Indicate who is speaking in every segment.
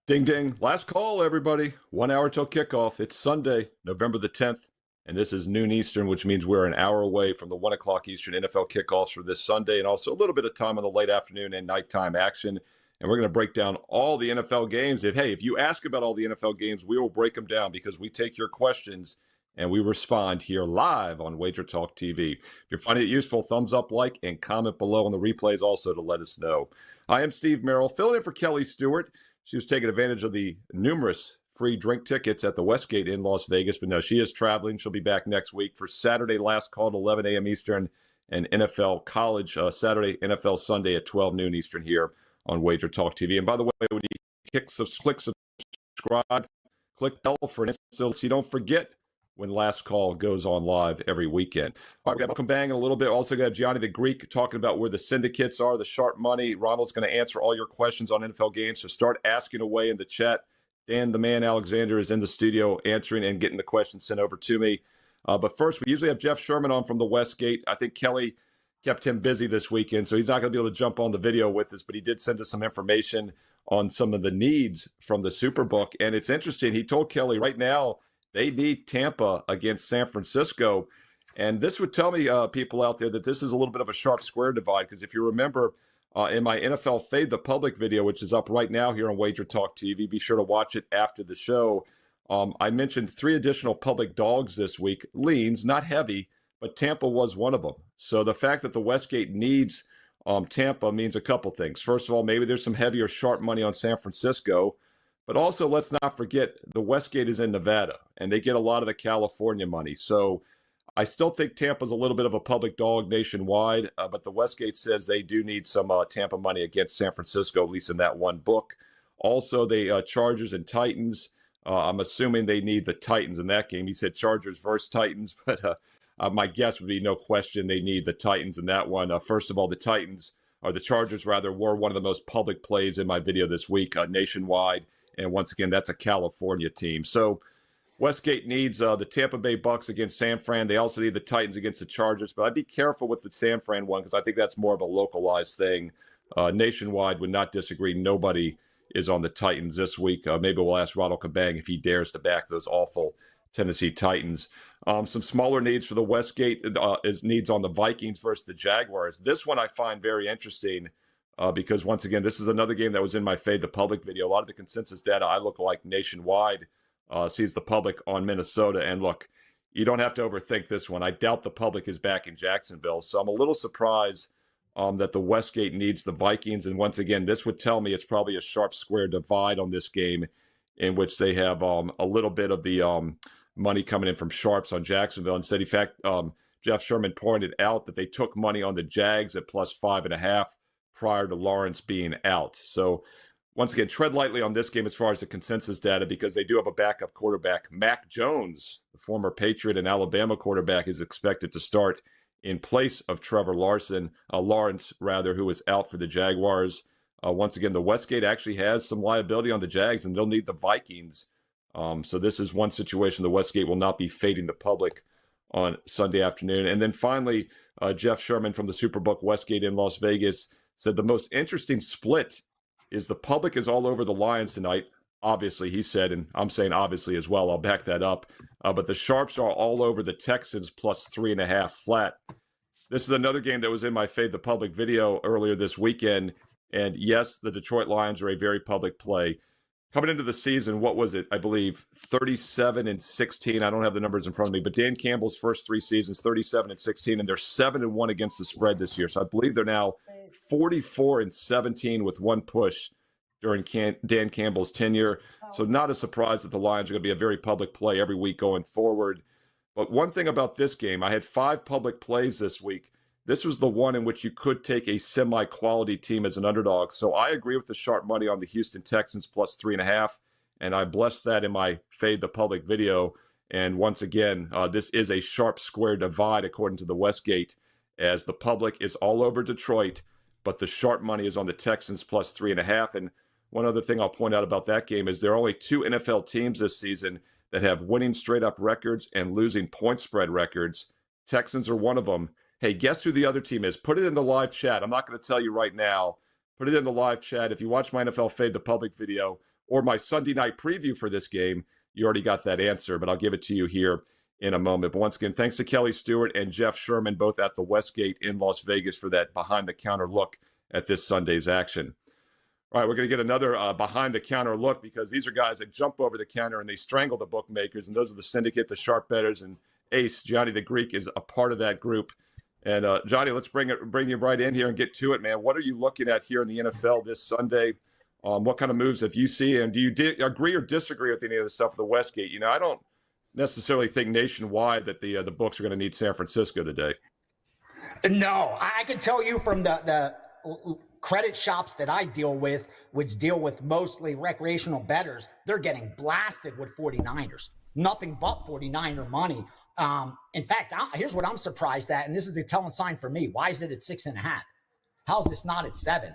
Speaker 1: Ding, ding. Last call, everybody. 1 hour till kickoff. It's Sunday, November the 10th, and this is noon Eastern, which means we're an hour away from the 1 o'clock Eastern NFL kickoffs for this Sunday, and also a little bit of time on the late afternoon and nighttime action. And we're going to break down all the NFL games. If you ask about all the NFL games, we will break them down because we take your questions and we respond here live on WagerTalk TV. If you're finding it useful, thumbs up, like, and comment below on the replays also to let us know. I am Steve Merril, filling in for Kelly Stewart. She was taking advantage of the numerous free drink tickets at the Westgate in Las Vegas, but no, she is traveling. She'll be back next week for Saturday last call at 11 a.m. Eastern and NFL College Saturday, NFL Sunday at 12 noon Eastern here on Wager Talk TV. And by the way, when you click subscribe, click bell for an instant so you don't forget when Last Call goes on live every weekend. All right, we got Cabang in a little bit. Also got Gianni the Greek talking about where the syndicates are, the sharp money. Ronald's going to answer all your questions on NFL games, so start asking away in the chat. Dan, the man Alexander, is in the studio answering and getting the questions sent over to me. But first, we usually have Jeff Sherman on from the Westgate. I think Kelly kept him busy this weekend, so he's not going to be able to jump on the video with us, but he did send us some information on some of the needs from the SuperBook. And it's interesting. He told Kelly right now, they need Tampa against San Francisco. And this would tell me, people out there, that this is a little bit of a sharp square divide. Because if you remember in my NFL Fade the Public video, which is up right now here on Wager Talk TV, be sure to watch it after the show. I mentioned 3 additional public dogs this week. Leans, not heavy, but Tampa was one of them. So the fact that the Westgate needs Tampa means a couple things. First of all, maybe there's some heavier sharp money on San Francisco. But also, let's not forget, the Westgate is in Nevada, and they get a lot of the California money. So I still think Tampa's a little bit of a public dog nationwide, but the Westgate says they do need some Tampa money against San Francisco, at least in that one book. Also, the Chargers and Titans, I'm assuming they need the Titans in that game. He said Chargers versus Titans, but my guess would be no question they need the Titans in that one. First of all, the Chargers were one of the most public plays in my video this week nationwide. And once again, that's a California team. So Westgate needs the Tampa Bay Bucks against San Fran. They also need the Titans against the Chargers. But I'd be careful with the San Fran one because I think that's more of a localized thing. Nationwide would not disagree. Nobody is on the Titans this week. Maybe we'll ask Ronald Cabang if he dares to back those awful Tennessee Titans. Some smaller needs for the Westgate is needs on the Vikings versus the Jaguars. This one I find very interesting. Because once again, this is another game that was in my Fade the Public video. A lot of the consensus data I look like nationwide sees the public on Minnesota. And look, you don't have to overthink this one. I doubt the public is back in Jacksonville. So I'm a little surprised that the Westgate needs the Vikings. And once again, this would tell me it's probably a sharp square divide on this game in which they have a little bit of the money coming in from sharps on Jacksonville. Instead, in fact, Jeff Sherman pointed out that they took money on the Jags at plus 5.5. prior to Lawrence being out. So once again, tread lightly on this game as far as the consensus data because they do have a backup quarterback. Mac Jones, the former Patriot and Alabama quarterback, is expected to start in place of Trevor Lawrence, who is out for the Jaguars. Once again, the Westgate actually has some liability on the Jags, and they'll need the Vikings. So this is one situation the Westgate will not be fading the public on Sunday afternoon. And then finally, Jeff Sherman from the SuperBook Westgate in Las Vegas said the most interesting split is the public is all over the Lions tonight. Obviously, he said, and I'm saying obviously as well. I'll back that up. But the Sharps are all over the Texans plus 3.5 flat. This is another game that was in my Fade the Public video earlier this weekend. And yes, the Detroit Lions are a very public play. Coming into the season, what was it? I believe 37-16. I don't have the numbers in front of me, but Dan Campbell's first 3 seasons, 37-16, and they're 7-1 against the spread this year. So I believe they're now 44-17 with one push during Dan Campbell's tenure. So not a surprise that the Lions are going to be a very public play every week going forward. But one thing about this game, I had 5 public plays this week. This was the one in which you could take a semi-quality team as an underdog. So I agree with the sharp money on the Houston Texans plus 3.5, and I blessed that in my Fade the Public video. And once again, this is a sharp square divide according to the Westgate, as the public is all over Detroit, but the sharp money is on the Texans plus 3.5. And one other thing I'll point out about that game is there are only 2 NFL teams this season that have winning straight-up records and losing point spread records. Texans are one of them. Hey, guess who the other team is? Put it in the live chat. I'm not going to tell you right now. Put it in the live chat. If you watch my NFL Fade the Public video, or my Sunday night preview for this game, you already got that answer, but I'll give it to you here in a moment. But once again, thanks to Kelly Stewart and Jeff Sherman, both at the Westgate in Las Vegas, for that behind-the-counter look at this Sunday's action. All right, we're going to get another behind-the-counter look, because these are guys that jump over the counter and they strangle the bookmakers, and those are the syndicate, the sharp bettors, and Ace, Gianni the Greek, is a part of that group. And Gianni, let's bring you right in here and get to it, man. What are you looking at here in the NFL this Sunday? What kind of moves have you seen? And do you agree or disagree with any of the stuff with the Westgate? You know, I don't necessarily think nationwide that the books are going to need San Francisco today.
Speaker 2: No, I can tell you from the credit shops that I deal with, which deal with mostly recreational bettors, they're getting blasted with 49ers. Nothing but 49er money. In fact, here's what I'm surprised at, and this is the telling sign for me. Why is it at 6.5? How's this not at 7?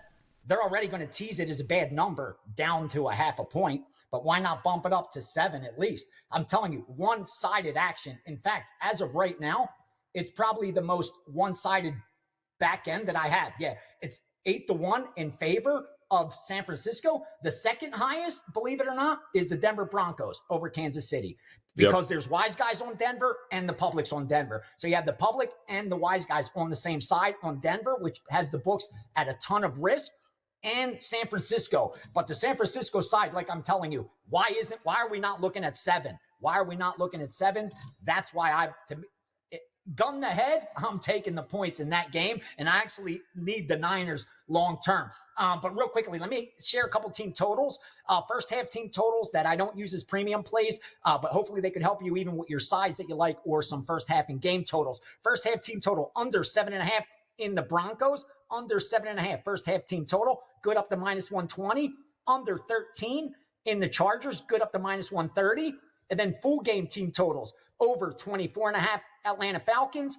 Speaker 2: They're already going to tease it as a bad number down to a half a point, but why not bump it up to 7 at least? I'm telling you, one-sided action. In fact, as of right now, it's probably the most one-sided back end that I have. Yeah, it's 8-1 in favor of San Francisco. The second highest, believe it or not, is the Denver Broncos over Kansas City, because there's wise guys on Denver and the public's on Denver. So you have the public and the wise guys on the same side on Denver, which has the books at a ton of risk, and San Francisco. But the San Francisco side, like I'm telling you, why are we not looking at 7? Why are we not looking at 7? That's why gun the head, I'm taking the points in that game, and I actually need the Niners long term. But real quickly, let me share a couple team totals. First half team totals that I don't use as premium plays, but hopefully they could help you even with your size that you like, or some first half and game totals. First half team total under 7.5 in the Broncos, under 7.5 first half team total, good up to -120. Under 13 in the Chargers, good up to -130. And then full game team totals, over 24.5 Atlanta Falcons,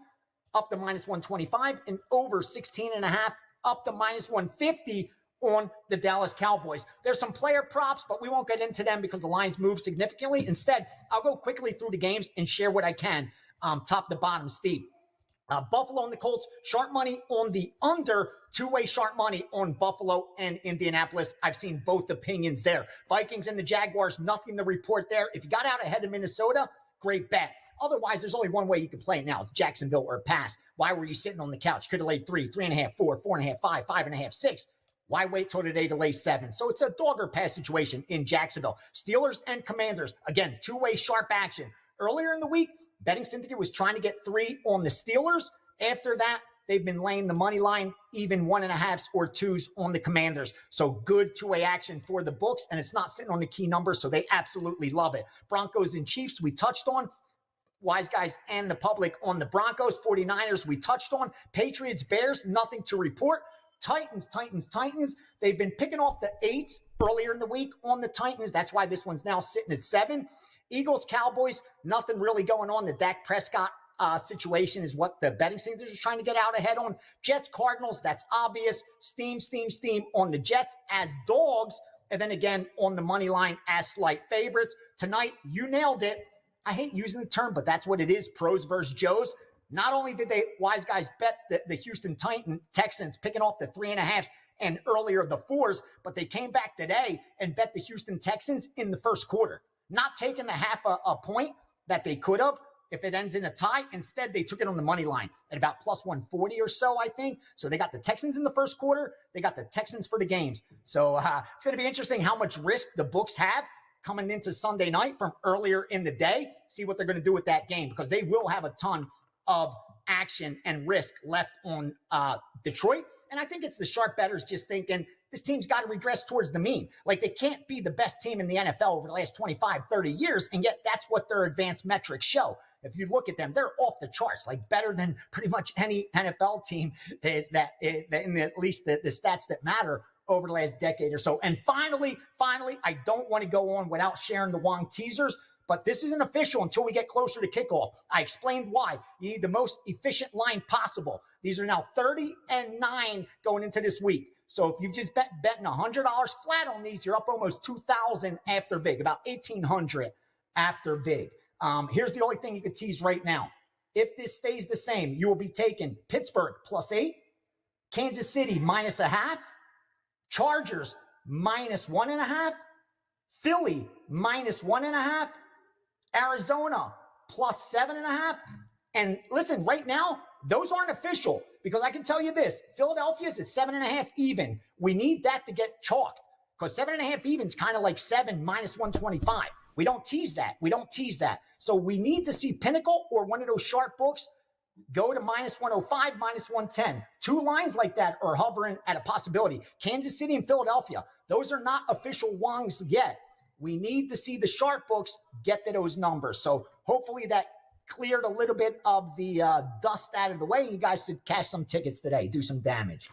Speaker 2: up to -125, and over 16.5, up to -150 on the Dallas Cowboys. There's some player props, but we won't get into them because the lines move significantly. Instead, I'll go quickly through the games and share what I can, top to bottom, Steve. Buffalo and the Colts, sharp money on the under, two-way sharp money on Buffalo and Indianapolis. I've seen both opinions there. Vikings and the Jaguars, nothing to report there. If you got out ahead of Minnesota, great bet. Otherwise, there's only one way you can play it now, Jacksonville or pass. Why were you sitting on the couch? Could have laid 3, 3.5, 4, 4.5, 5, 5.5, 6. Why wait till today to lay 7? So it's a dog or pass situation in Jacksonville. Steelers and Commanders, again, two-way sharp action. Earlier in the week, Betting Syndicate was trying to get 3 on the Steelers. After that, they've been laying the money line, even 1.5s or 2s on the Commanders. So good two-way action for the books, and it's not sitting on the key number, so they absolutely love it. Broncos and Chiefs, we touched on. Wise guys and the public on the Broncos. 49ers, we touched on. Patriots, Bears, nothing to report. Titans. They've been picking off the 8s earlier in the week on the Titans. That's why this one's now sitting at 7. Eagles, Cowboys, nothing really going on. The Dak Prescott situation is what the betting things are trying to get out ahead on. Jets, Cardinals, that's obvious. Steam on the Jets as dogs. And then again, on the money line as slight favorites. Tonight, you nailed it. I hate using the term, but that's what it is. Pros versus Joes. Not only did they, wise guys, bet the Houston Texans picking off the 3.5s and earlier the 4s, but they came back today and bet the Houston Texans in the first quarter. Not taking the half a point that they could have if it ends in a tie. Instead, they took it on the money line at about plus 140 or so, I think. So they got the Texans in the first quarter. They got the Texans for the games. So it's going to be interesting how much risk the books have coming into Sunday night from earlier in the day. See what they're going to do with that game, because they will have a ton of action and risk left on Detroit. And I think it's the sharp bettors just thinking this team's got to regress towards the mean. Like, they can't be the best team in the NFL over the last 25, 30 years, and yet that's what their advanced metrics show. If you look at them, they're off the charts, like better than pretty much any NFL team that in at least the stats that matter over the last decade or so. And finally, I don't want to go on without sharing the Wong teasers, but this isn't official until we get closer to kickoff. I explained why. You need the most efficient line possible. These are now 30-9 going into this week. So if you've just betting $100 flat on these, you're up almost $2,000 after VIG, about $1,800 after VIG. Here's the only thing you could tease right now. If this stays the same, you will be taking Pittsburgh +8, Kansas City -0.5, Chargers -1.5, Philly -1.5, Arizona +7.5. And listen, right now, those aren't official because I can tell you this: Philadelphia's at 7.5 even. We need that to get chalked because 7.5 even is kind of like 7 -125. We don't tease that. So we need to see Pinnacle or one of those sharp books go to -105, -110. Two lines like that are hovering at a possibility. Kansas City and Philadelphia, those are not official wongs yet. We need to see the sharp books get to those numbers. So hopefully that cleared a little bit of the dust out of the way. You guys should cash some tickets today, do some damage.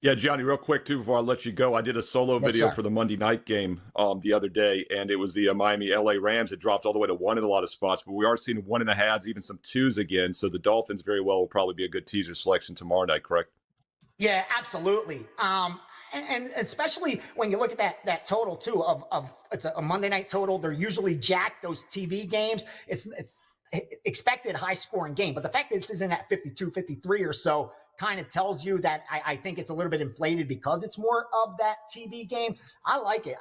Speaker 1: Yeah, Gianni, real quick, too, before I let you go, I did a solo video for the Monday night game the other day, and it was the Miami-LA Rams. It dropped all the way to 1 in a lot of spots, but we are seeing 1.5s, even some 2s again, so the Dolphins very well will probably be a good teaser selection tomorrow night, correct?
Speaker 2: Yeah, absolutely. And especially when you look at that total, too, of it's a Monday night total. They're usually jacked, those TV games. It's expected high-scoring game, but the fact that this isn't at 52, 53 or so kind of tells you that I think it's a little bit inflated because it's more of that TV game. I like it.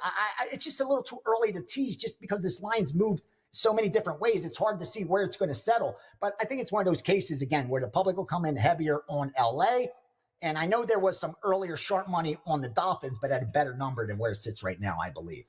Speaker 2: It's just a little too early to tease just because this line's moved so many different ways. It's hard to see where it's going to settle. But I think it's one of those cases, again, where the public will come in heavier on LA. And I know there was some earlier sharp money on the Dolphins, but at a better number than where it sits right now, I believe.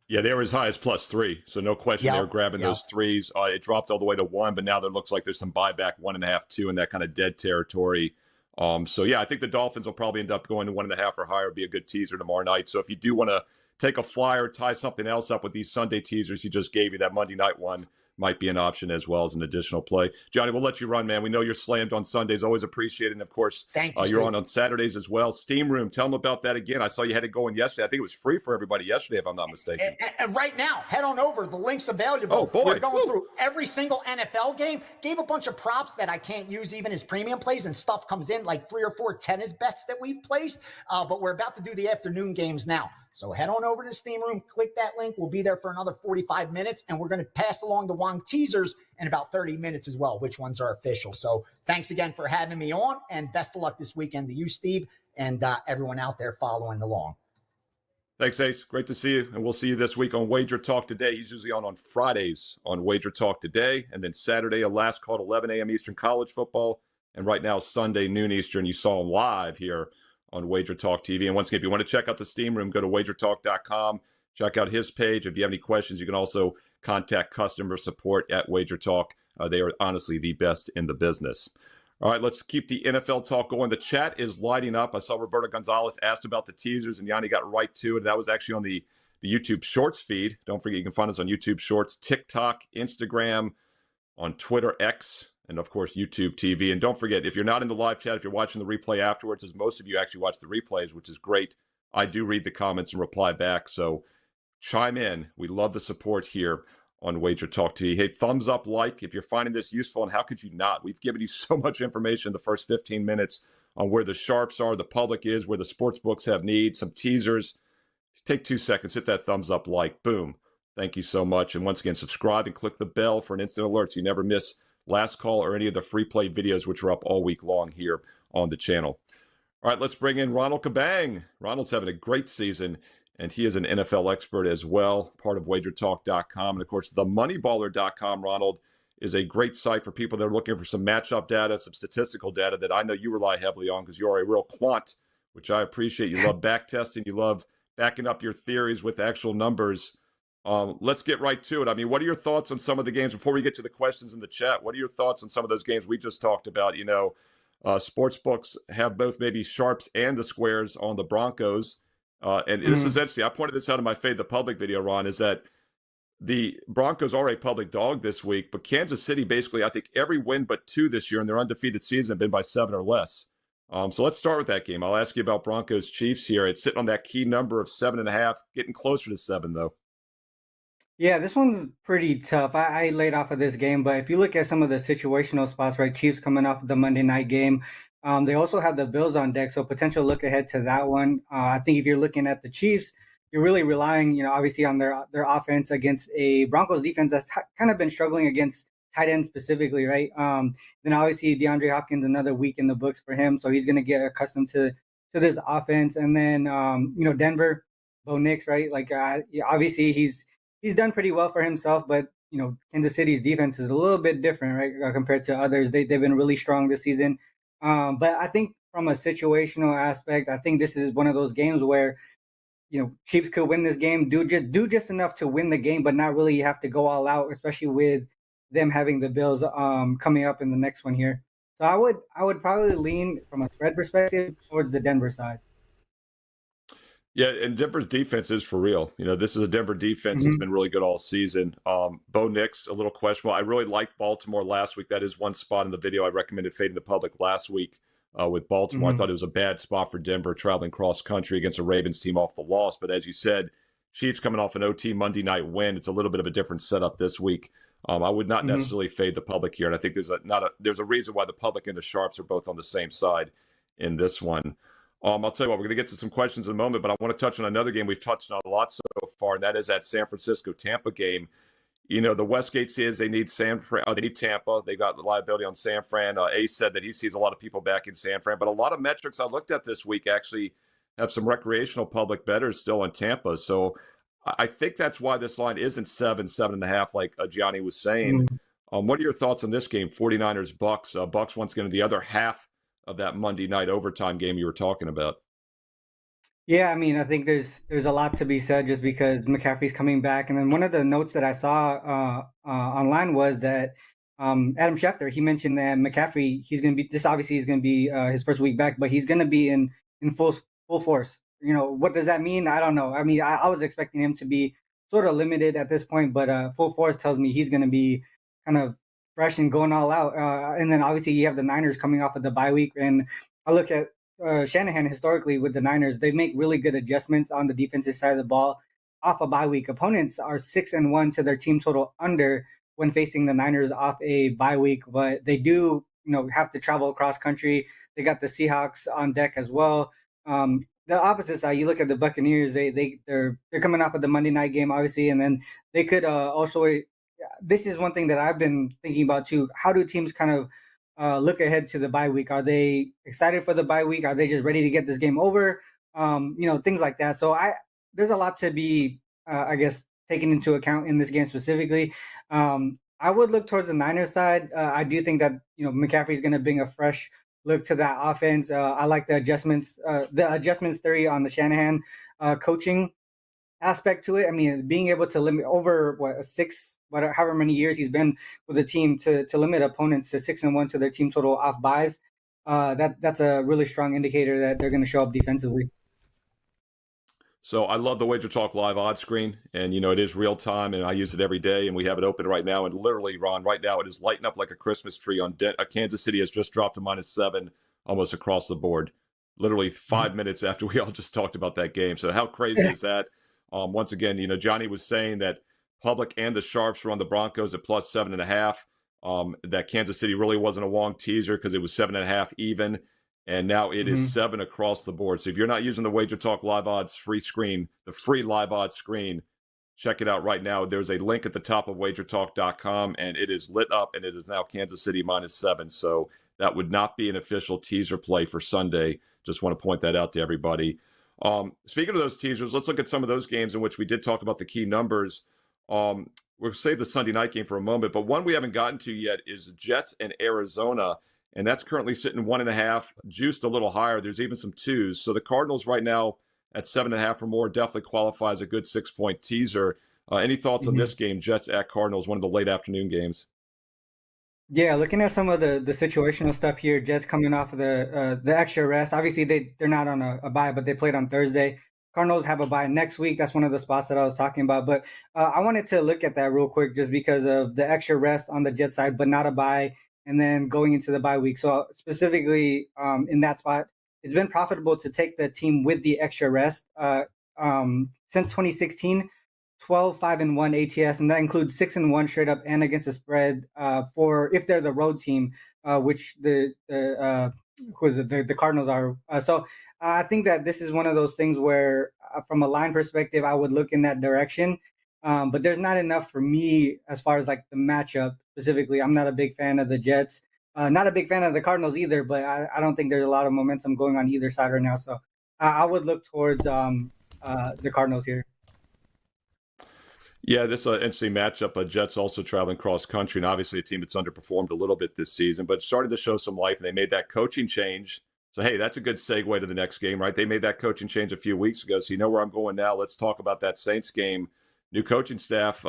Speaker 1: Yeah, they were as high as +3, so no question they were grabbing those threes. It dropped all the way to 1, but now there looks like there's some buyback, 1.5, 2 in that kind of dead territory. So, yeah, I think the Dolphins will probably end up going to 1.5 or higher. It'll be a good teaser tomorrow night. So if you do want to take a flyer, tie something else up with these Sunday teasers he just gave you, that Monday night one might be an option as well as an additional play. Gianni, we'll let you run, man. We know you're slammed on Sundays. Always appreciate it. And, of course, you're on Saturdays as well. Steam Room, tell them about that again. I saw you had it going yesterday. I think it was free for everybody yesterday, if I'm not mistaken.
Speaker 2: And right now, head on over. The link's available.
Speaker 1: Oh, boy.
Speaker 2: We're going through every single NFL game. Gave a bunch of props that I can't use even as premium plays, and stuff comes in like 3 or 4 tennis bets that we've placed. But we're about to do the afternoon games now. So head on over to the Steam Room, click that link. We'll be there for another 45 minutes, and we're going to pass along the Wong teasers in about 30 minutes as well, which ones are official. So thanks again for having me on, and best of luck this weekend to you, Steve, and everyone out there following along.
Speaker 1: Thanks, Ace. Great to see you, and we'll see you this week on Wager Talk Today. He's usually on Fridays on Wager Talk Today, and then Saturday, a last call at 11 a.m. Eastern college football, and right now, Sunday, noon Eastern. You saw him live here on Wager Talk TV. And once again, if you want to check out the Steam Room, go to wagertalk.com. Check out his page. If you have any questions, you can also contact customer support at Wager Talk. They are honestly the best in the business. All right, let's keep the NFL talk going. The chat is lighting up. I saw Roberto Gonzalez asked about the teasers, and Gianni got right to it. That was actually on the YouTube Shorts feed. Don't forget, you can find us on YouTube Shorts, TikTok, Instagram, on Twitter, X, and, of course, YouTube TV. And don't forget, if you're not in the live chat, if you're watching the replay afterwards, as most of you actually watch the replays, which is great, I do read the comments and reply back. So chime in. We love the support here on Wager Talk TV. Hey, thumbs up, like, if you're finding this useful, and how could you not? We've given you so much information in the first 15 minutes on where the sharps are, the public is, where the sports books have needs, some teasers. Take 2 seconds, hit that thumbs up, like, boom. Thank you so much. And once again, subscribe and click the bell for an instant alert so you never miss Last Call or any of the free play videos, which are up all week long here on the channel. All right, let's bring in Ronald Cabang. Ronald's having a great season, and he is an NFL expert as well, part of WagerTalk.com. And, of course, themoneyballer.com, Ronald, is a great site for people that are looking for some matchup data, some statistical data that I know you rely heavily on because you are a real quant, which I appreciate. You love back testing. You love backing up your theories with actual numbers. Let's get right to it. I mean, what are your thoughts on some of the games before we get to the questions in the chat? What are your thoughts on some of those games we just talked about? You know, sports books have both maybe sharps and the squares on the Broncos. And this is interesting. I pointed this out in my Fade the Public video, Ron, is that the Broncos are a public dog this week, but Kansas City basically, I think every win but 2 this year in their undefeated season have been by 7 or less. So let's start with that game. I'll ask you about Broncos Chiefs here. It's sitting on that key number of 7.5, getting closer to 7 though.
Speaker 3: Yeah, this one's pretty tough. I laid off of this game, but if you look at some of the situational spots, right, Chiefs coming off of the Monday night game, they also have the Bills on deck, so potential look ahead to that one. I think if you're looking at the Chiefs, you're really relying, obviously on their offense against a Broncos defense that's kind of been struggling against tight ends specifically, right? Then obviously DeAndre Hopkins, another week in the books for him, so he's going to get accustomed to this offense. And then, Denver, Bo Nix, right? Like obviously he's done pretty well for himself, but Kansas City's defense is a little bit different, right, compared to others. They've been really strong this season, but I think from a situational aspect, I think this is one of those games where Chiefs could win this game, do just enough to win the game, but not really have to go all out, especially with them having the Bills coming up in the next one here. So I would probably lean from a spread perspective towards the Denver side.
Speaker 1: Yeah, and Denver's defense is for real. This is a Denver defense that's been really good all season. Bo Nix, a little questionable. I really liked Baltimore last week. That is one spot in the video I recommended fading the public last week with Baltimore. I thought it was a bad spot for Denver traveling cross country against a Ravens team off the loss. But as you said, Chiefs coming off an OT Monday night win. It's a little bit of a different setup this week. I would not necessarily fade the public here, and I think there's a reason why the public and the sharps are both on the same side in this one. I'll tell you what, we're going to get to some questions in a moment, but I want to touch on another game we've touched on a lot so far, and that is that San Francisco-Tampa game. The Westgate says they need they need Tampa. They got the liability on San Fran. Ace said that he sees a lot of people back in San Fran, but a lot of metrics I looked at this week actually have some recreational public bettors still in Tampa. So I think that's why this line isn't 7.5, like Gianni was saying. What are your thoughts on this game? 49ers Bucks. Bucks once again the other half of that Monday night overtime game you were talking about.
Speaker 3: Yeah, I mean, I think there's a lot to be said just because McCaffrey's coming back. And then one of the notes that I saw online was that Adam Schefter, he mentioned that McCaffrey, he's going to be, this obviously is going to be his first week back, but he's going to be in full force. What does that mean? I don't know. I mean, I was expecting him to be sort of limited at this point, but full force tells me he's going to be kind of fresh and going all out. And then obviously you have the Niners coming off of the bye week. And I look at Shanahan historically with the Niners, they make really good adjustments on the defensive side of the ball off a bye week. Opponents are 6-1 to their team total under when facing the Niners off a bye week, but they do, have to travel across country. They got the Seahawks on deck as well. The opposite side, you look at the Buccaneers, they're coming off of the Monday night game, obviously, and then they could also. This is one thing that I've been thinking about too. How do teams kind of look ahead to the bye week? Are they excited for the bye week? Are they just ready to get this game over? Things like that. So there's a lot to be, I guess, taken into account in this game specifically. I would look towards the Niners side. I do think that McCaffrey's going to bring a fresh look to that offense. I like the adjustments theory on the Shanahan coaching aspect to it. I mean, being able to limit over however many years he's been with the team to limit opponents to 6-1 to their team total off buys. That's a really strong indicator that they're going to show up defensively.
Speaker 1: So I love the WagerTalk live odds screen, and it is real time, and I use it every day, and we have it open right now. And literally, Ron, right now it is lighting up like a Christmas tree. On Kansas City has just dropped to -7 almost across the board. Literally 5 minutes after we all just talked about that game. So how crazy is that? Once again, Johnny was saying that public and the sharps were on the Broncos at +7.5. That Kansas City really wasn't a long teaser because it was 7.5 even. And now it is 7 across the board. So if you're not using the WagerTalk live odds free screen, the free live odds screen, check it out right now. There's a link at the top of wagertalk.com, and it is lit up, and it is now Kansas City -7. So that would not be an official teaser play for Sunday. Just want to point that out to everybody. Speaking of those teasers, let's look at some of those games in which we did talk about the key numbers. We'll save the Sunday night game for a moment, but one we haven't gotten to yet is Jets and Arizona, and that's currently sitting 1.5, juiced a little higher. There's even some 2s. So the Cardinals right now at 7.5 or more definitely qualifies a good 6-point teaser. Any thoughts on this game, Jets at Cardinals, one of the late afternoon games?
Speaker 3: Yeah, looking at some of the situational stuff here, Jets coming off of the extra rest. Obviously, they're not on a bye, but they played on Thursday. Cardinals have a bye next week. That's one of the spots that I was talking about. But I wanted to look at that real quick just because of the extra rest on the Jets side, but not a bye, and then going into the bye week. So specifically in that spot, it's been profitable to take the team with the extra rest since 2016. 12-5-1 ATS, and that includes 6-1 straight up and against the spread for if they're the road team, which the Cardinals are. So I think that this is one of those things where, from a line perspective, I would look in that direction. But there's not enough for me as far as like the matchup specifically. I'm not a big fan of the Jets, not a big fan of the Cardinals either. But I don't think there's a lot of momentum going on either side right now. So I would look towards the Cardinals here.
Speaker 1: Yeah, this interesting matchup. Jets also traveling cross country, and obviously a team that's underperformed a little bit this season, but starting to show some life. And they made that coaching change. So, hey, that's a good segue to the next game, right? They made that coaching change a few weeks ago. So, you know where I'm going now. Let's talk about that Saints game. New coaching staff,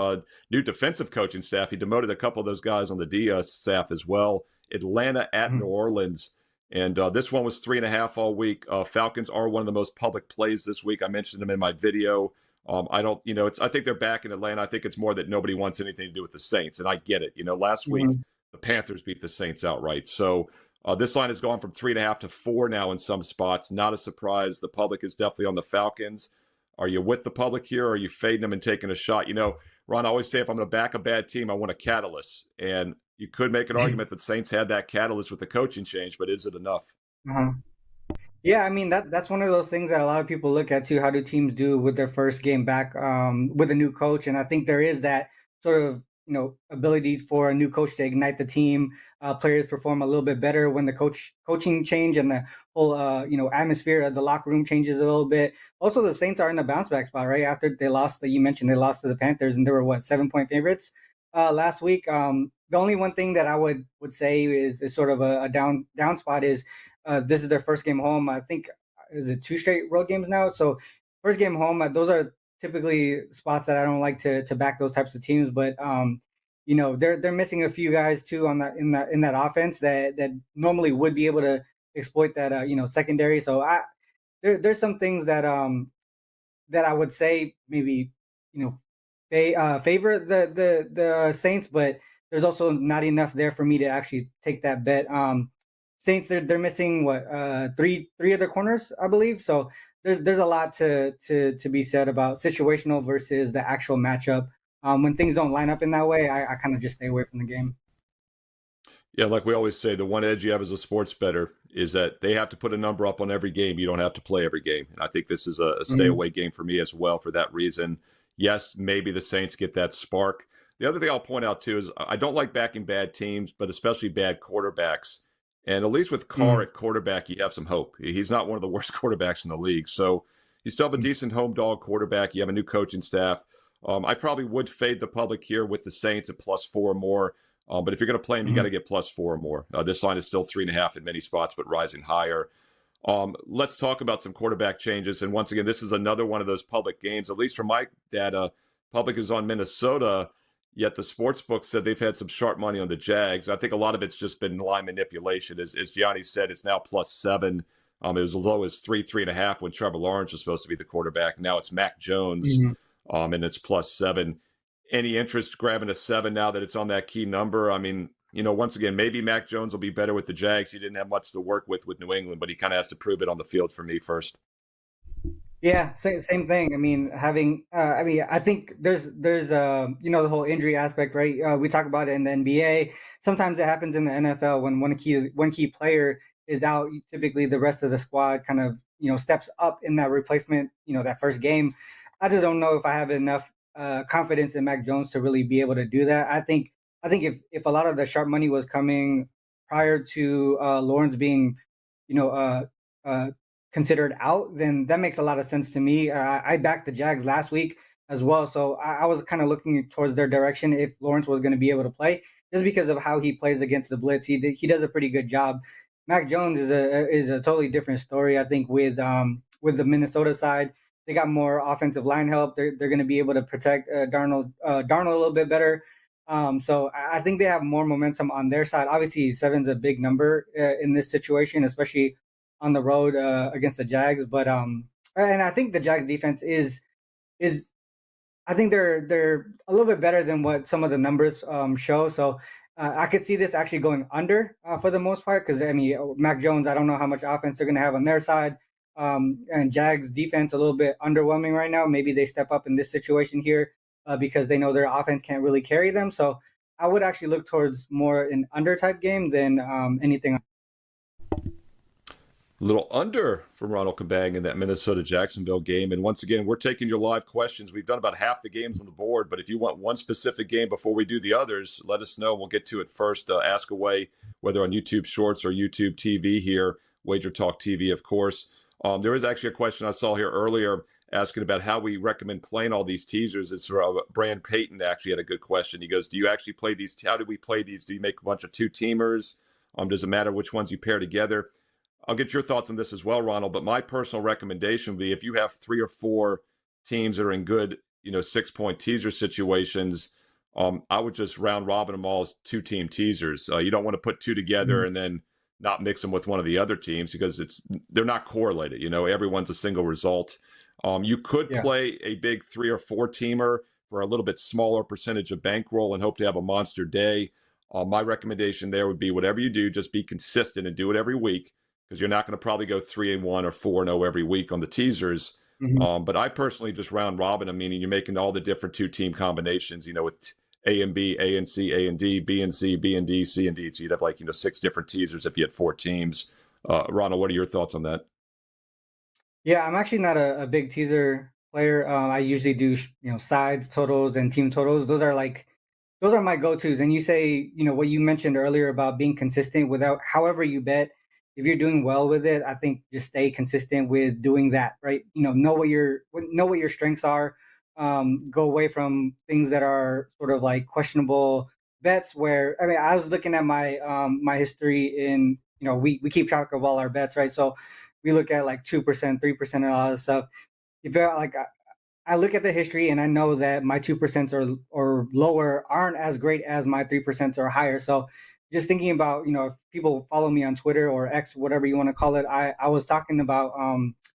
Speaker 1: new defensive coaching staff. He demoted a couple of those guys on the D staff as well. Atlanta at New Orleans. And this one was 3.5 all week. Falcons are one of the most public plays this week. I mentioned them in my video. I don't, I think they're back in Atlanta. I think it's more that nobody wants anything to do with the Saints. And I get it. Last week, the Panthers beat the Saints outright. So this line has gone from 3.5 to 4 now in some spots. Not a surprise. The public is definitely on the Falcons. Are you with the public here? Or are you fading them and taking a shot? Ron, I always say if I'm going to back a bad team, I want a catalyst. And you could make an argument that Saints had that catalyst with the coaching change, but is it enough?
Speaker 3: Yeah, I mean that's one of those things that a lot of people look at too. How do teams do with their first game back with a new coach? And I think there is that sort of ability for a new coach to ignite the team. Players perform a little bit better when the coaching change and the whole atmosphere of the locker room changes a little bit. Also, the Saints are in a bounce back spot, right? After they lost, you mentioned they lost to the Panthers, and they were 7-point favorites last week. The only one thing that I would say is sort of a down spot is this is their first game home. I think is it 2 straight road games now. So first game home, those are typically spots that I don't like to back those types of teams. But they're missing a few guys too on that in that offense that normally would be able to exploit that secondary. So there's some things that I would say maybe they favor the Saints, but there's also not enough there for me to actually take that bet. Saints, they're missing three of their corners, I believe. So there's a lot to be said about situational versus the actual matchup. When things don't line up in that way, I kind of just stay away from the game.
Speaker 1: Yeah, like we always say, the one edge you have as a sports bettor is that they have to put a number up on every game. You don't have to play every game. And I think this is a stay away game for me as well for that reason. Yes, maybe the Saints get that spark. The other thing I'll point out too is I don't like backing bad teams, but especially bad quarterbacks. And at least with Carr at quarterback, you have some hope. He's not one of the worst quarterbacks in the league. So you still have a decent home dog quarterback. You have a new coaching staff. I probably would fade the public here with the Saints at +4 or more. But if you're going to play them, you got to get +4 or more. This line is still 3.5 in many spots, but rising higher. Let's talk about some quarterback changes. And once again, this is another one of those public games. At least from my data, public is on Minnesota. Yet the sportsbook said they've had some sharp money on the Jags. I think a lot of it's just been line manipulation. As Gianni said, it's now +7. It was as low as 3.5 when Trevor Lawrence was supposed to be the quarterback. Now it's Mac Jones, and it's +7. Any interest grabbing a 7 now that it's on that key number? I mean, once again, maybe Mac Jones will be better with the Jags. He didn't have much to work with New England, but he kind of has to prove it on the field for me first.
Speaker 3: Yeah, same thing. I mean, I think there's the whole injury aspect, right? We talk about it in the NBA. Sometimes it happens in the NFL when one key player is out. Typically, the rest of the squad kind of steps up in that replacement. That first game. I just don't know if I have enough confidence in Mac Jones to really be able to do that. I think if a lot of the sharp money was coming prior to Lawrence being, considered out, then that makes a lot of sense to me. I backed the Jags last week as well, so I was kind of looking towards their direction if Lawrence was going to be able to play, just because of how he plays against the blitz. He does a pretty good job. Mac Jones is a totally different story. I think with the Minnesota side, they got more offensive line help. They're going to be able to protect Darnold a little bit better. So I think they have more momentum on their side. Obviously, 7's a big number in this situation, especially on the road against the Jags. But and I think the Jags defense is I think they're a little bit better than what some of the numbers show. So I could see this actually going under for the most part, because Mac Jones, I don't know how much offense they're going to have on their side. And Jags defense a little bit underwhelming right now. Maybe they step up in this situation here because they know their offense can't really carry them. So I would actually look towards more an under type game than anything.
Speaker 1: A little under from Ronald Cabang in that Minnesota-Jacksonville game. And once again, we're taking your live questions. We've done about half the games on the board, but if you want one specific game before we do the others, let us know. We'll get to it first. Ask away, whether on YouTube Shorts or YouTube TV here, WagerTalk TV, of course. There is actually a question I saw here earlier. asking about how we recommend playing all these teasers. It's Brand Payton actually had a good question. He goes, do you actually play these? How do we play these? Do you make a bunch of two-teamers? Does it matter which ones you pair together? I'll get your thoughts on this as well, Ronald, but my personal recommendation would be if you have 3 or 4 teams that are in good, 6-point teaser situations, I would just round robin them all as 2-team teasers. You don't want to put 2 together and then not mix them with one of the other teams because they're not correlated. Everyone's a single result. You could play a big 3 or 4 teamer for a little bit smaller percentage of bankroll and hope to have a monster day. My recommendation there would be whatever you do, just be consistent and do it every week because you're not going to probably go 3-1 or 4-0 every week on the teasers. But I personally just round robin them, meaning you're making all the different 2-team combinations, with A and B, A and C, A and D, B and C, B and D, C and D. So you'd have 6 different teasers if you had 4 teams. Ronald, what are your thoughts on that?
Speaker 3: Yeah, I'm actually not a big teaser player. I usually do, sides, totals, and team totals. Those are my go-tos. And you say, what you mentioned earlier about being consistent without, however you bet, if you're doing well with it, I think just stay consistent with doing that, right? Know what your strengths are. Go away from things that are sort of like questionable bets where, I was looking at my my history in, we keep track of all our bets, right? So we look at like 2%, 3% and all that stuff. If you're like, I look at the history and I know that my 2% or lower aren't as great as my 3% or higher. So just thinking about, if people follow me on Twitter or X, whatever you want to call it, I was talking about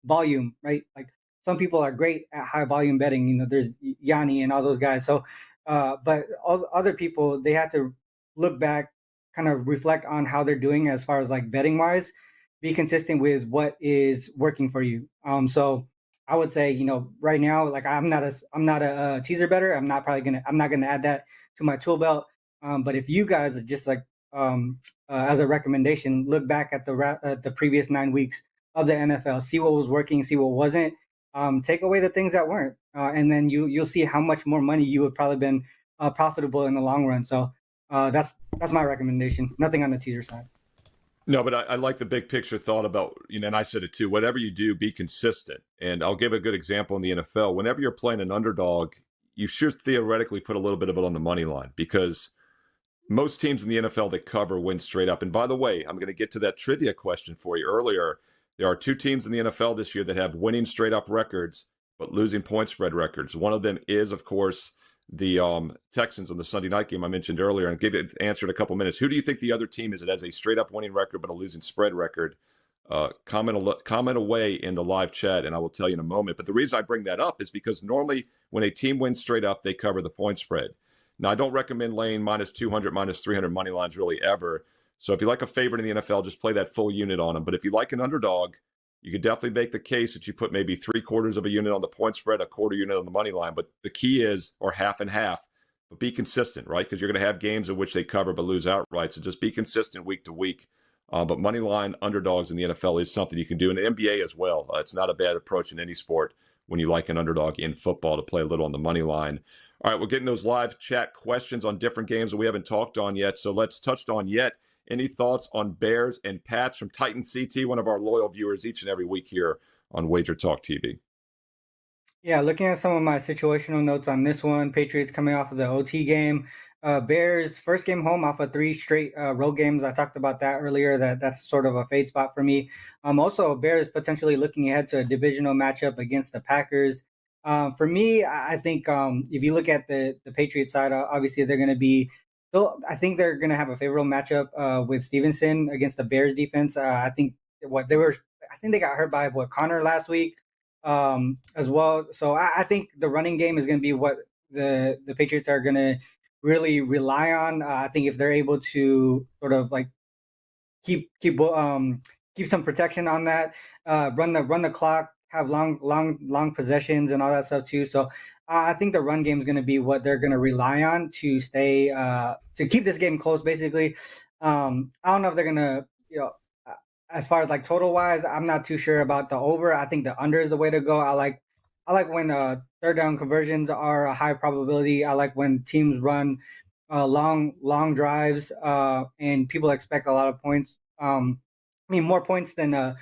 Speaker 3: volume, right? Like some people are great at high volume betting, there's Gianni and all those guys. So, but all other people, they have to look back, kind of reflect on how they're doing as far as like betting wise, be consistent with what is working for you. So I would say, right now, like I'm not a teaser bettor. I'm not gonna add that to my tool belt. But if you guys are just like, as a recommendation, look back at the previous 9 weeks of the NFL, see what was working, see what wasn't, take away the things that weren't, and then you'll see how much more money you would probably been profitable in the long run. So that's my recommendation. Nothing on the teaser side.
Speaker 1: No, but I like the big picture thought about, and I said it too, whatever you do, be consistent. And I'll give a good example in the NFL. Whenever you're playing an underdog, you should theoretically put a little bit of it on the money line because most teams in the NFL that cover win straight up. And by the way, I'm going to get to that trivia question for you earlier. There are 2 teams in the NFL this year that have winning straight up records, but losing point spread records. One of them is, of course, the Texans on the Sunday night game I mentioned earlier, and give it answer in a couple minutes. Who do you think the other team is that has a straight up winning record but a losing spread record? Comment away in the live chat, and I will tell you in a moment. But the reason I bring that up is because normally when a team wins straight up, they cover the point spread. Now, I don't recommend laying minus 200, minus 300 money lines really ever. So if you like a favorite in the NFL, just play that full unit on them. But if you like an underdog, you could definitely make the case that you put maybe 3/4 of a unit on the point spread, a quarter unit on the money line. But the key is, or half and half, but be consistent, right? Because you're going to have games in which they cover but lose outright. So just be consistent week to week. But money line underdogs in the NFL is something you can do in the NBA as well. It's not a bad approach in any sport when you like an underdog in football to play a little on the money line. All right, we're getting those live chat questions on different games that we haven't talked on yet. So let's touch on yet. Any thoughts on Bears and Pats from Titan CT, one of our loyal viewers each and every week here on WagerTalk TV?
Speaker 3: Yeah, looking at some of my situational notes on this one, Patriots coming off of the OT game. Bears first game home off of 3 straight road games. I talked about that earlier. That's sort of a fade spot for me. Also, Bears potentially looking ahead to a divisional matchup against the Packers. For me, I think if you look at the Patriots side, obviously they're going to be. I think they're going to have a favorable matchup with Stevenson against the Bears defense. I think they got hurt by Connor last week as well. So I think the running game is going to be what the Patriots are going to really rely on. I think if they're able to sort of like keep some protection on that, run the clock, have long possessions and all that stuff too. So I think the run game is going to be what they're going to rely on to stay to keep this game close. Basically, I don't know if they're going to, as far as like total wise, I'm not too sure about the over. I think the under is the way to go. I like when third down conversions are a high probability. I like when teams run long drives and people expect a lot of points. More points than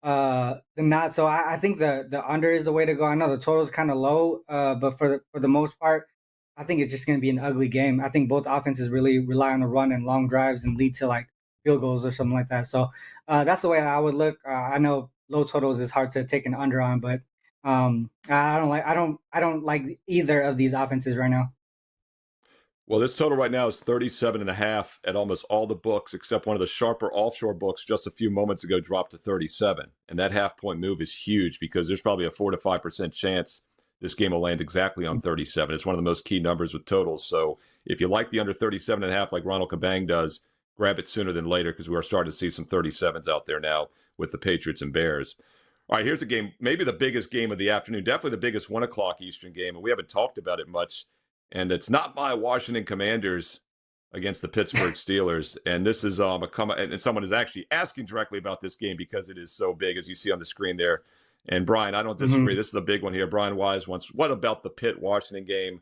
Speaker 3: than not. So I think the under is the way to go. I know the total is kind of low, but for the most part, I think it's just going to be an ugly game. I think both offenses really rely on the run and long drives and lead to like field goals or something like that. So that's the way I would look. I know low totals is hard to take an under on, but I don't like either of these offenses right now.
Speaker 1: Well, this total right now is 37.5 at almost all the books, except one of the sharper offshore books just a few moments ago dropped to 37. And that half-point move is huge because there's probably a 4 to 5% chance this game will land exactly on 37. It's one of the most key numbers with totals. So if you like the under 37.5 like Ronald Cabang does, grab it sooner than later because we are starting to see some 37s out there now with the Patriots and Bears. All right, here's a game, maybe the biggest game of the afternoon, definitely the biggest 1 o'clock Eastern game, and we haven't talked about it much. And it's not my Washington Commanders against the Pittsburgh Steelers. And this is and someone is actually asking directly about this game because it is so big, as you see on the screen there. And Brian, I don't disagree. Mm-hmm. This is a big one here. Brian Wise wants, what about the Pitt-Washington game?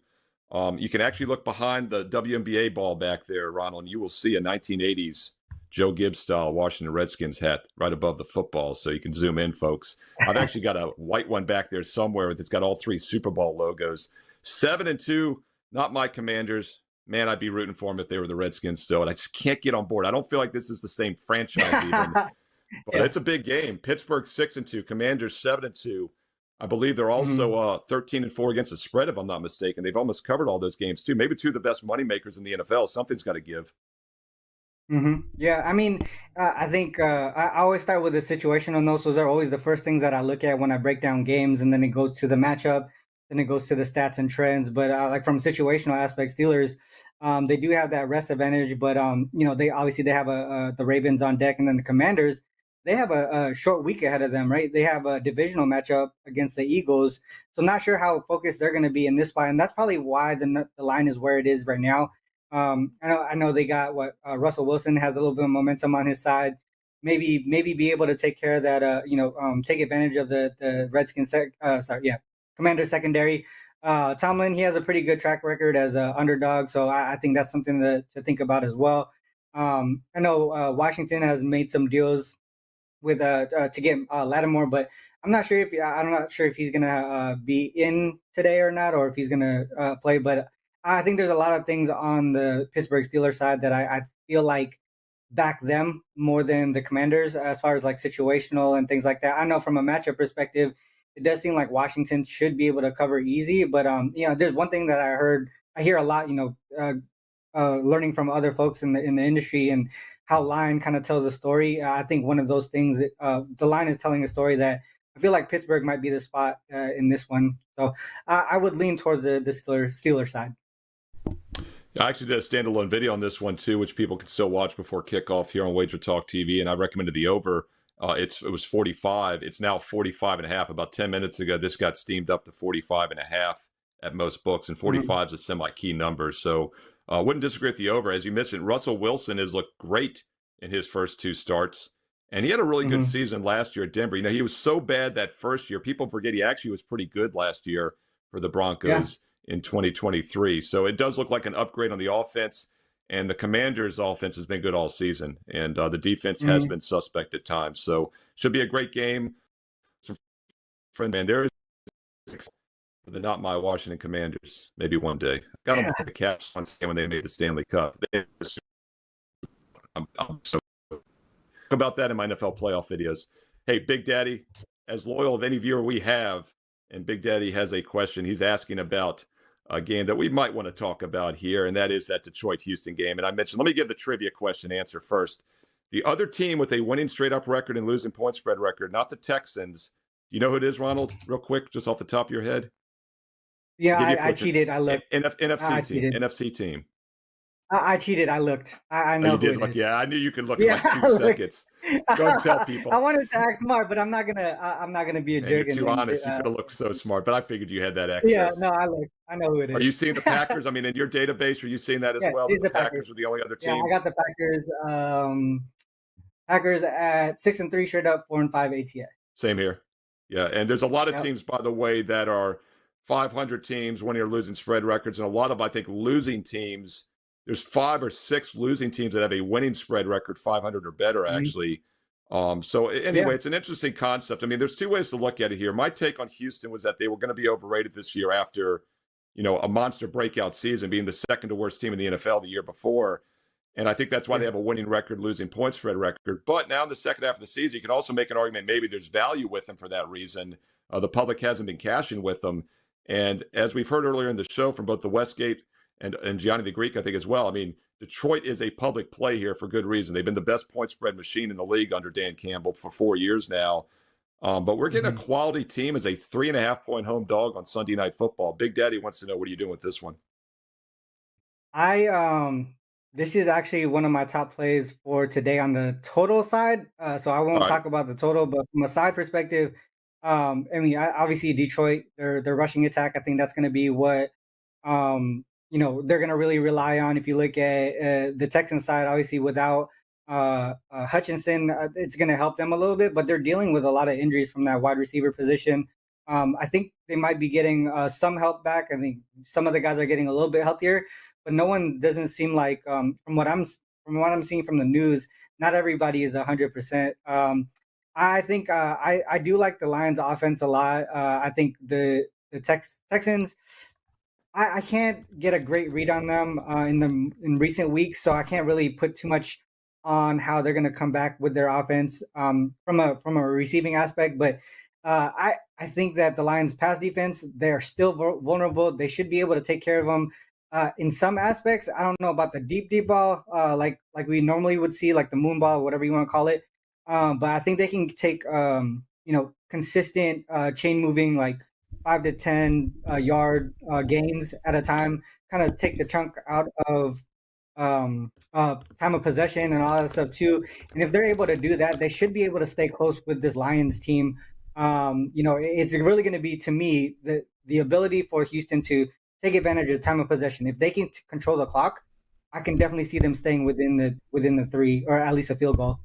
Speaker 1: You can actually look behind the WNBA ball back there, Ronald, and you will see a 1980s Joe Gibbs-style Washington Redskins hat right above the football. So you can zoom in, folks. I've actually got a white one back there somewhere that's got all 3 Super Bowl logos. 7-2. Not my Commanders. Man, I'd be rooting for them if they were the Redskins still. And I just can't get on board. I don't feel like this is the same franchise even. But yeah, it's a big game. Pittsburgh 6-2. Commanders 7-2. I believe they're also 13-4 against the spread, if I'm not mistaken. They've almost covered all those games, too. Maybe 2 of the best moneymakers in the NFL. Something's got to give.
Speaker 3: Yeah, I mean, I think I always start with the situational notes. Those are always the first things that I look at when I break down games, and then it goes to the matchup. Then it goes to the stats and trends. But like from situational aspect, Steelers, they do have that rest advantage. But they have the Ravens on deck, and then the Commanders, they have a short week ahead of them, right? They have a divisional matchup against the Eagles. So I'm not sure how focused they're going to be in this fight, and that's probably why the line is where it is right now. I know they got Russell Wilson has a little bit of momentum on his side. Maybe be able to take care of that. Take advantage of the Redskins. Commander secondary. Tomlin, he has a pretty good track record as an underdog, so I think that's something to think about as well. I know Washington has made some deals with to get Lattimore, but I'm not sure if he's gonna be in today or not, or if he's gonna play. But I think there's a lot of things on the Pittsburgh Steelers side that I feel like back them more than the Commanders as far as like situational and things like that. I know from a matchup perspective, it does seem like Washington should be able to cover easy, but there's one thing that I hear a lot, learning from other folks in the industry and how line kind of tells a story. I think one of those things, the line is telling a story that I feel like Pittsburgh might be the spot in this one. So I would lean towards the Steelers side.
Speaker 1: I actually did a standalone video on this one too, which people can still watch before kickoff here on WagerTalk TV, and I recommended the over. It was 45. It's now 45.5. About 10 minutes ago, this got steamed up to 45.5 at most books, and 45 is a semi-key number. So wouldn't disagree with the over. As you mentioned, Russell Wilson has looked great in his first 2 starts, and he had a really good season last year at Denver. He was so bad that first year. People forget he actually was pretty good last year for the Broncos in 2023. So it does look like an upgrade on the offense. And the Commanders' offense has been good all season, and the defense has been suspect at times. So should be a great game. Some friend man, there is, but they're not my Washington Commanders. Maybe one day. Got them the Caps once when they made the Stanley Cup. I'm so about that in my NFL playoff videos. Hey, Big Daddy, as loyal of any viewer we have, and Big Daddy has a question. He's asking about a game that we might want to talk about here, and that is that Detroit-Houston game. And I mentioned, let me give the trivia question answer first. The other team with a winning straight-up record and losing point spread record, not the Texans. Do you know who it is, Ronald, real quick, just off the top of your head?
Speaker 3: Yeah, I cheated. I looked.
Speaker 1: NFC team.
Speaker 3: I cheated. I looked. I know who it is.
Speaker 1: Yeah, I knew you could look in like 2 seconds. Go tell people.
Speaker 3: I wanted to act smart, but I'm not gonna be a jerk.
Speaker 1: You're too honest. You could have looked so smart, but I figured you had that access.
Speaker 3: Yeah, no, I looked. I know who it is.
Speaker 1: Are you seeing the Packers? I mean, in your database, are you seeing that as well? The Packers were the only other team.
Speaker 3: Yeah, I got the Packers. Packers at 6-3 straight up, 4-5 ATS.
Speaker 1: Same here. Yeah, and there's a lot of teams, by the way, that are 500 teams, winning or losing spread records, and a lot of, I think, losing teams. There's 5 or 6 losing teams that have a winning spread record, 500 or better, actually. So
Speaker 3: Yeah.
Speaker 1: anyway, it's an interesting concept. I mean, there's two ways to look at it here. My take on Houston was that they were going to be overrated this year after, a monster breakout season, being the second to worst team in the NFL the year before. And I think that's why they have a winning record, losing point spread record. But now in the second half of the season, you can also make an argument maybe there's value with them for that reason. The public hasn't been cashing with them. And as we've heard earlier in the show from both the Westgate and Gianni the Greek, I think as well, I mean, Detroit is a public play here for good reason. They've been the best point spread machine in the league under Dan Campbell for 4 years now. But we're getting a quality team as a 3.5-point home dog on Sunday Night Football. Big Daddy wants to know, what are you doing with this one?
Speaker 3: This is actually one of my top plays for today on the total side. So I won't talk about the total, but from a side perspective, obviously Detroit, their rushing attack, I think that's going to be what they're going to really rely on. If you look at the Texans side, obviously without Hutchinson, it's going to help them a little bit, but they're dealing with a lot of injuries from that wide receiver position. I think they might be getting some help back. I think some of the guys are getting a little bit healthier, but no one doesn't seem like, from what I'm seeing from the news, not everybody is 100%. I think I do like the Lions offense a lot. I think the Texans, I can't get a great read on them in recent weeks, so I can't really put too much on how they're going to come back with their offense from a receiving aspect. But I think that the Lions' pass defense, they're still vulnerable. They should be able to take care of them in some aspects. I don't know about the deep ball, like we normally would see, like the moon ball, whatever you want to call it. But I think they can take consistent chain moving, like 5 to 10 yard gains at a time, kind of take the chunk out of time of possession and all that stuff too. And if they're able to do that, they should be able to stay close with this Lions team. It's really going to be, to me, the ability for Houston to take advantage of time of possession. If they can control the clock, I can definitely see them staying within the three, or at least a field goal.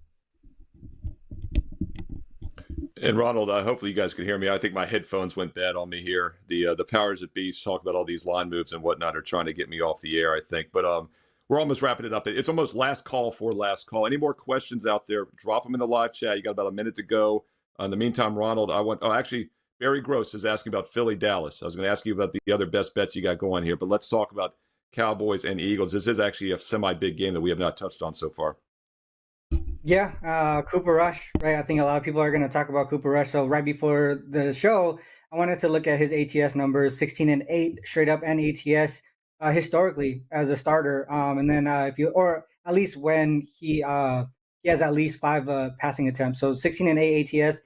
Speaker 1: And Ronald, hopefully you guys can hear me. I think my headphones went bad on me here. The powers that be talk about all these line moves and whatnot are trying to get me off the air, I think. But we're almost wrapping it up. It's almost last call for last call. Any more questions out there, drop them in the live chat. You got about a minute to go. In the meantime, Ronald, actually, Barry Gross is asking about Philly, Dallas. I was going to ask you about the other best bets you got going here, but let's talk about Cowboys and Eagles. This is actually a semi-big game that we have not touched on so far.
Speaker 3: Yeah, Cooper Rush, right? I think a lot of people are going to talk about Cooper Rush. So right before the show, I wanted to look at his ATS numbers, 16-8 straight up, and ATS historically as a starter. And then or at least when he has at least 5 passing attempts. So 16-8 ATS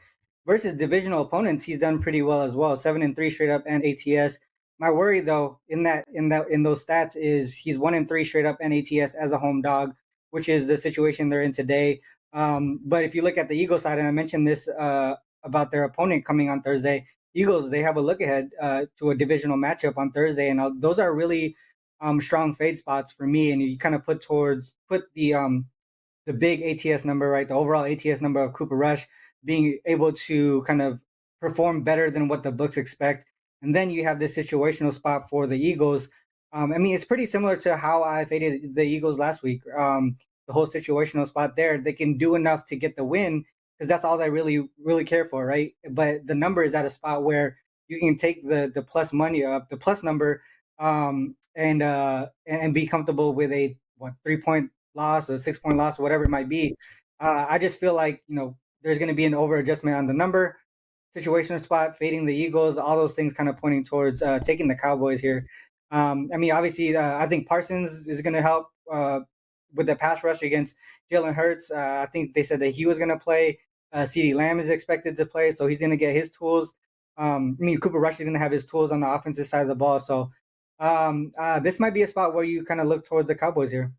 Speaker 3: versus divisional opponents, he's done pretty well as well. 7-3 straight up and ATS. My worry though in those stats is he's 1-3 straight up and ATS as a home dog, which is the situation they're in today. But if you look at the Eagles side, and I mentioned this about their opponent coming on Thursday, Eagles, they have a look ahead to a divisional matchup on Thursday, and those are really strong fade spots for me. And you kind of put the big ATS number, right, the overall ATS number of Cooper Rush being able to kind of perform better than what the books expect. And then you have this situational spot for the Eagles. It's pretty similar to how I faded the Eagles last week. The whole situational spot there, they can do enough to get the win because that's all they really, really care for, right? But the number is at a spot where you can take the plus money up, the plus number, and be comfortable with a 3-point loss, a 6-point loss, whatever it might be. I just feel like there's going to be an over adjustment on the number. Situational spot, fading the Eagles, all those things kind of pointing towards taking the Cowboys here. Obviously, I think Parsons is going to help with the pass rush against Jalen Hurts. I think they said that he was going to play. CeeDee Lamb is expected to play, so he's going to get his tools. Cooper Rush is going to have his tools on the offensive side of the ball. So this might be a spot where you kind of look towards the Cowboys here.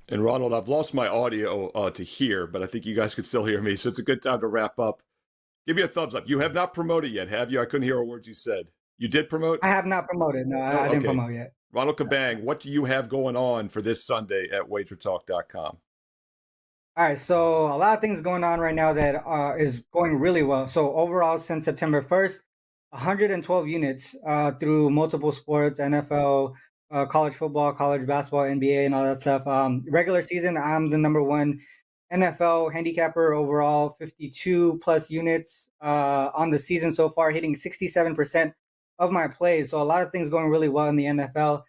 Speaker 1: And Ronald, I've lost my audio to hear, but I think you guys can still hear me, so it's a good time to wrap up. Give me a thumbs up. You have not promoted yet, have you? I couldn't hear a word you said. You did promote?
Speaker 3: I have not promoted. No, I didn't promote yet.
Speaker 1: Ronald Cabang, what do you have going on for this Sunday at WagerTalk.com?
Speaker 3: All right, so a lot of things going on right now that is going really well. So overall, since September 1st, 112 units through multiple sports, NFL, college football, college basketball, NBA, and all that stuff. Regular season, I'm the number one NFL handicapper overall, 52 plus units on the season so far, hitting 67% of my plays. So a lot of things going really well in the NFL.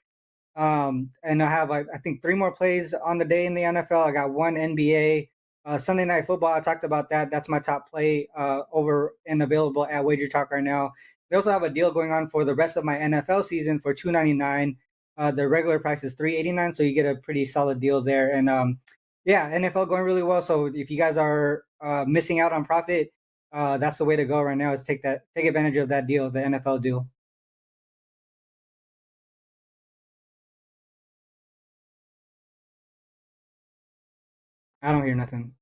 Speaker 3: And I have, I think, 3 more plays on the day in the NFL. I got 1 NBA. Sunday Night Football, I talked about that. That's my top play over and available at WagerTalk right now. They also have a deal going on for the rest of my NFL season for $2.99. The regular price is $3.89, so you get a pretty solid deal there. And yeah, NFL going really well. So if you guys are missing out on profit, that's the way to go right now. Is take advantage of that deal, the NFL deal. I don't hear nothing.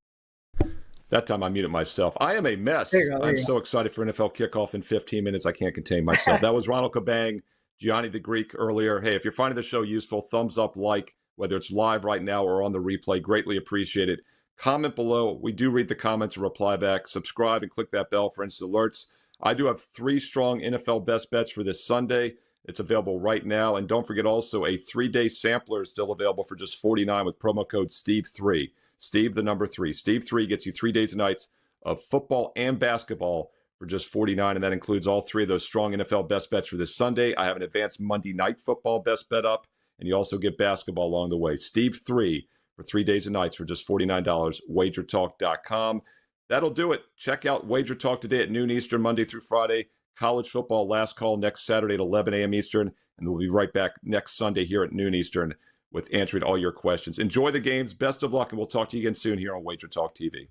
Speaker 1: That time I muted myself. I am a mess.
Speaker 3: There you go,
Speaker 1: I'm so excited for NFL kickoff in 15 minutes. I can't contain myself. That was Ronald Cabang, Gianni the Greek earlier. Hey, if you're finding the show useful, thumbs up, like, whether it's live right now or on the replay. Greatly appreciated. Comment below. We do read the comments and reply back. Subscribe and click that bell for instant alerts. I do have 3 strong NFL best bets for this Sunday. It's available right now. And don't forget also a 3-day sampler is still available for just $49 with promo code STEVE3. Steve, the number 3. Steve 3 gets you 3 days and nights of football and basketball for just $49, and that includes all 3 of those strong NFL best bets for this Sunday. I have an advanced Monday night football best bet up, and you also get basketball along the way. Steve 3 for 3 days and nights for just $49, WagerTalk.com. That'll do it. Check out WagerTalk today at noon Eastern, Monday through Friday. College football last call next Saturday at 11 a.m. Eastern, and we'll be right back next Sunday here at noon Eastern with answering all your questions. Enjoy the games. Best of luck, and we'll talk to you again soon here on WagerTalk TV.